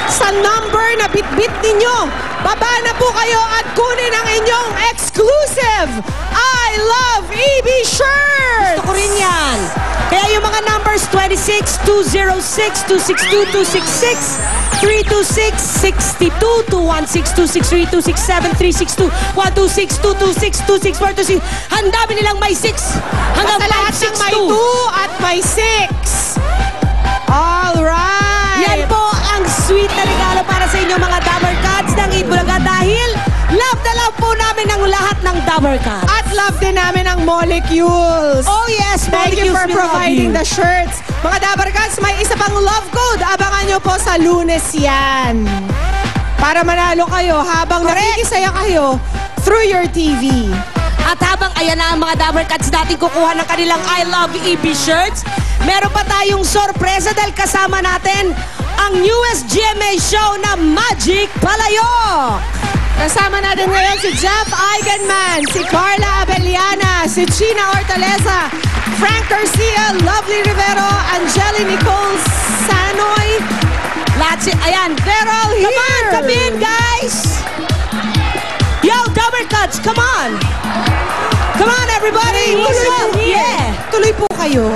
sa number na bitbit ninyo. Baba na po kayo at kunin ang inyong exclusive I Love EB shirt! Gusto ko rin yan. Kaya yung mga numbers 26, 206, 262, 266, 326, 62, 216, 263, 267, 362, 126, 226, 264, 266. Ang dami nilang may 6 hanggang lahat ng may 2 at may 6. Alright! Yan po ang sweet na regalo para sa inyo mga Dabber Cats ng Itbulaga dahil love na love po namin ang lahat ng Dabber Cats. At love din namin ang Molecules. Oh yes, Thank you for providing the shirts. Mga Dabber Cats, may isa pang love code. Abangan nyo po sa Lunes yan. Para manalo kayo habang nakikisaya kayo through your TV. At habang ayan na ang mga Dabber Cats natin kukuha ng kanilang I Love EB shirts, meron pa tayong sorpresa dahil kasama natin ang newest GMA show na Magic Palayok. Kasama natin ngayon si Jeff Eigenman, si Carla Abellana, si China Hortaleza, Frank Garcia, Lovely Rivero, Angeli Nicole Sanoy. Lahat ayan, they're all here. Come on, come in guys. Yo, Dabber Cats, come on. Come on everybody. Yeah. Tuloy po kayo.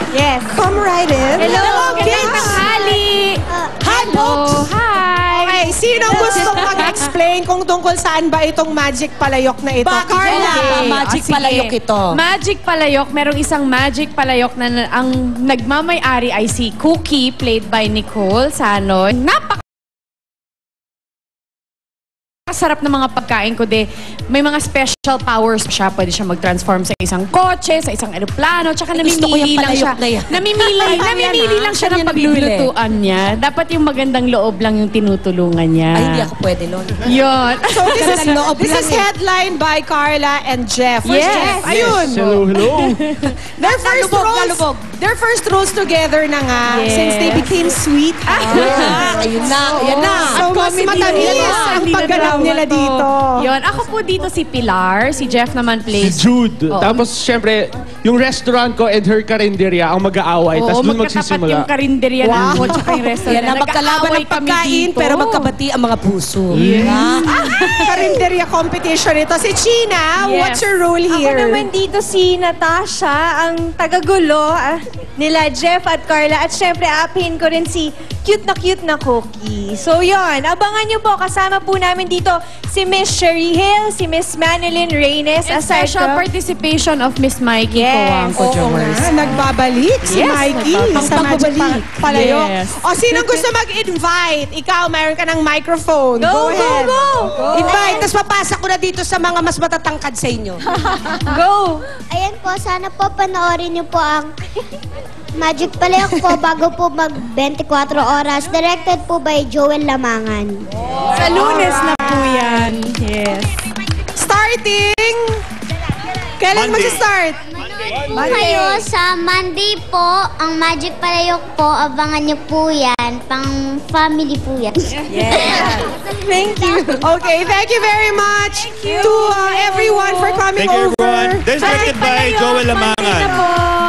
Yes. Come right in. Hello, kids. tanghali. Hi, folks. Hi. Okay, sino gustong mag-explain kung tungkol saan ba itong Magic Palayok na ito? Bakit Carla. Magic Palayok ito? Magic Palayok, merong isang Magic Palayok na ang nagmamay-ari ay si Cookie, played by Nicole Sanoy. Sarap ng mga pagkain ko may mga special powers siya. Pwede siya mag-transform sa isang kotse, sa isang eroplano, tsaka namimili lang siya. Namimili lang siya ng paglulutuan niya. Dapat yung magandang loob lang yung tinutulungan niya. Ay, hindi ako pwede, Lolo. Yun. So this is headlined by Carla and Jeff. Yes. Jeff? Ayun. Hello. Their first roles together na nga since they became sweethearts. Ayun na. So mas matamis ang pagganap nila dito. Yun. Ako po dito si Pilar. Si Jeff naman plays. Si Jude. Tapos, syempre, yung restaurant ko and her karinderya ang mag-aaway. Tapos doon magkatapat magsisimula. yung karinderya ng tsaka yung restaurant. Yan ang magkalaban ng pagkain pero magkabati ang mga puso. Karinderya competition ito. Si China, what's your role here? Ako naman dito si Natasha, ang tagagulo nila Jeff at Carla. At syempre, aapihin ko rin si cute na Cookie. So yun, abangan nyo po. Kasama po namin dito si Miss Sherry Hill, si Miss Manilyn Reynes. And special participation of Miss Mikey Coangco Jowers. Nagbabalik si Mikey sa Magic Palayok. Yes. O, sinong gusto mag-invite? Ikaw, mayroon ka ng microphone. Go, ahead. go! Invite, tapos papasa ko na dito sa mga mas matatangkad sa inyo. Go! Ayan po, sana po panoorin niyo po ang Magic Palayok po bago po mag 24 oras. Directed po by Joel Lamangan. Sa Lunes na po yan. Yes. Starting! Kailan mag-start? Po kayo sa Monday po, ang Magic Palayok po, abangan niyo po yan. Pang family po yan. Thank you. Okay, thank you very much to everyone for coming Thank you, over. everyone. This is directed by Joel Lamangan.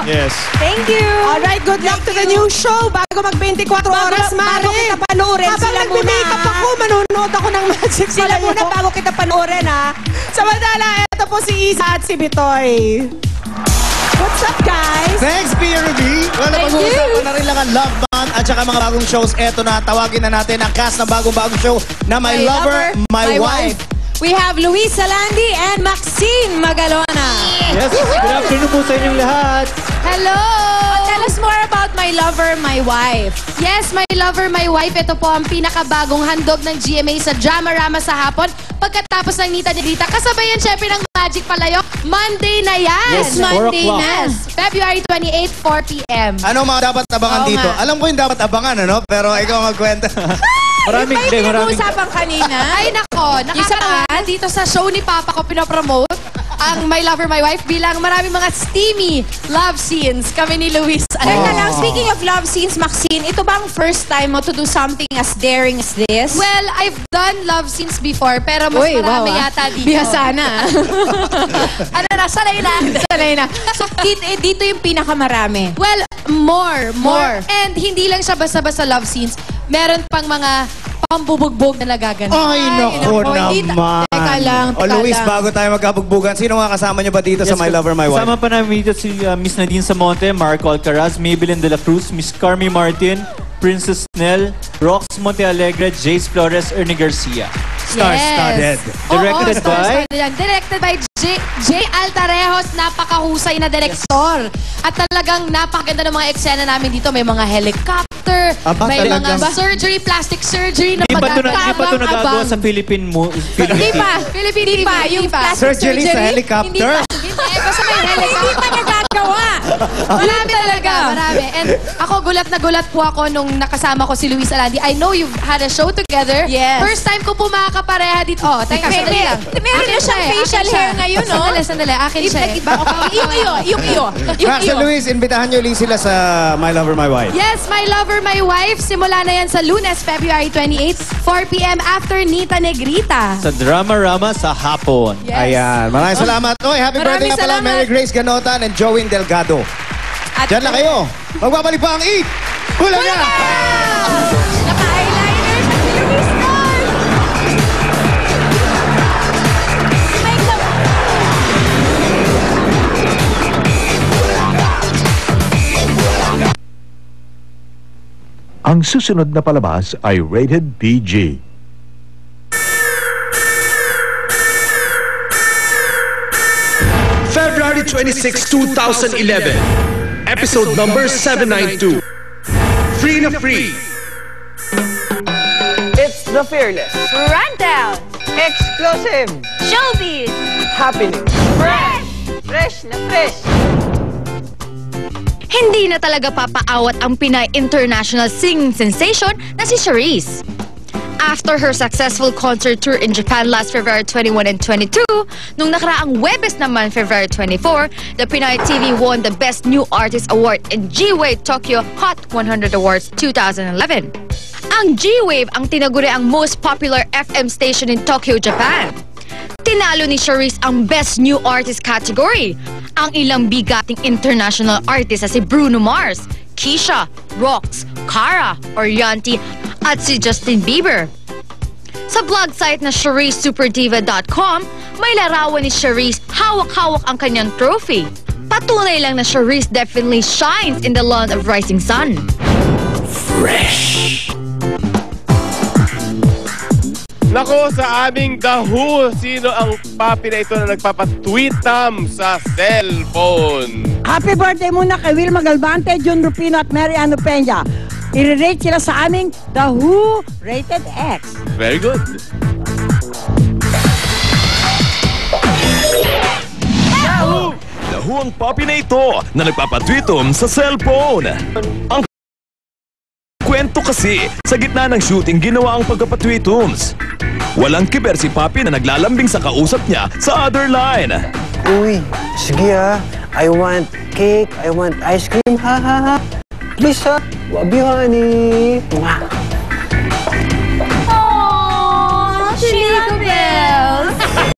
Yes. Thank you. Alright, good luck to the new show. Bago mag 24 oras, Mari. Bago kita panoorin, Habang sila muna. nagme-makeup ako, manonood ako ng Magic Sila Palayok. muna bago kita panoorin, ha? Samantala, ito po si Isa at si Bitoy. What's up, guys? Thanks, PRB! Well, napag-uusapan na rin lang ang Love Month at saka mga bagong shows. Eto na, tawagin na natin ang cast ng bagong-bagong show na My Lover, My Wife. We have Luis Salandi and Maxine Magalona. Yes, good afternoon po sa inyong lahat. Hello! Tell us more about My Lover, My Wife. Yes, My Lover, My Wife. Ito po ang pinakabagong handog ng GMA sa Dramarama sa hapon. Pagkatapos ng Nita Nita, kasabayan syempre ng Magic Palayok. Monday na yan! Yes, Monday 4 o'clock. na. February 28, 4 p.m. Ano mga dapat abangan dito? Alam ko yung dapat abangan, ano? Pero ikaw magkwenta. Maraming Pinag-uusapan kanina. Ay, nako. Nakakataan dito sa show ni Papa ko pinopromote. ang My Lover, My Wife bilang maraming mga steamy love scenes kami ni Luis. Teka lang, speaking of love scenes, Maxine, ito ba ang first time mo to do something as daring as this? Well, I've done love scenes before, pero mas marami yata dito. Bihasa na. Ano na, sanay na. So, dito yung pinakamarami. Well, more. And hindi lang siya basta-basta love scenes. Meron pang mga pambubugbog na nagaganap. Ay, naku naman. Teka lang. Luis, bago tayo magkabugbugan, sino nga kasama niyo ba dito sa My Lover, My Wife? Kasama pa namin dito si Miss Nadine Samonte, Marco Alcaraz, Maybelline de la Cruz, Miss Carmi Martin, Princess Nell, Rox Montealegre, Jace Flores, Ernie Garcia. Star-studded. Directed by J. Altarejos, napakahusay na direktor. At talagang napakaganda ng mga eksena namin dito. May mga helicopter, may mga surgery, plastic surgery na Di ba ito magkakamang nagagawa sa Philippine Hindi pa. Yung plastic Surgery sa helicopter? Hindi, basta may helicopter. Hindi pa nagagawa. Marami talaga, marami. And ako, gulat na gulat po ako nung nakasama ko si Luis Alandi. I know you've had a show together. Yes. First time ko po makakapareha dito. Oh, teka, sandali lang. Meron na siyang facial hair ngayon, no? Sandali. Akin siya. Yung iyo. Sa Luis, imbitahan niyo ulit sila sa My Lover, My Wife. Yes, My Lover, My Wife. Simula na yan sa Lunes, February 28, 4 p.m. after Nita Negrita. Sa Drama Rama sa hapon. Yes. Ayan, maraming salamat. Oy, happy birthday Maraming na pala salamat. Mary Grace Ganotan and Joey Delgado. Diyan lang kayo. Magbabalik pa ang Eat! Bulaga! Naka-eyeliner siya si Luis Noy. Ang susunod na palabas ay rated PG. February 26, 2011. Episode number 792. Free na Free. It's the Fearless. Rundown. Explosive. Showbiz. Happening. Fresh. Fresh na fresh. Hindi na talaga papaawat ang Pinay international singing sensation na si Charisse. After her successful concert tour in Japan last February 21 and 22, nung nakaraang Huwebes naman February 24, the Pinay TV won the Best New Artist Award in G-Wave Tokyo Hot 100 Awards 2011. Ang G-Wave ang tinaguri ang most popular FM station in Tokyo, Japan. Tinalo ni Charisse ang Best New Artist category. Ang ilang bigating international artist si Bruno Mars, Keisha, Rox, Cara, Orianti, at si Justin Bieber. Sa blog site na CharisseSuperDiva.com, may larawan ni Charisse hawak-hawak ang kanyang trophy. Patunay lang na Charisse definitely shines in the land of rising sun. Fresh. Nako, sa aming The Who, sino ang papi na ito na nagpapatweetam sa cellphone? Happy birthday muna kay Will Magalbante, Jun Rupino at Mary Ano Peña. I-rate sila sa aming The Who Rated X. Very good. The Who ang papi na ito na nagpapatweetom sa cellphone. Ang kwento kasi, sa gitna ng shooting ginawa ang pagpapatweetoms. Walang kiber si Papi na naglalambing sa kausap niya sa other line. Uy, sige I want cake, I want ice cream, ha. Please wabi honey. Aww, Chico Bells.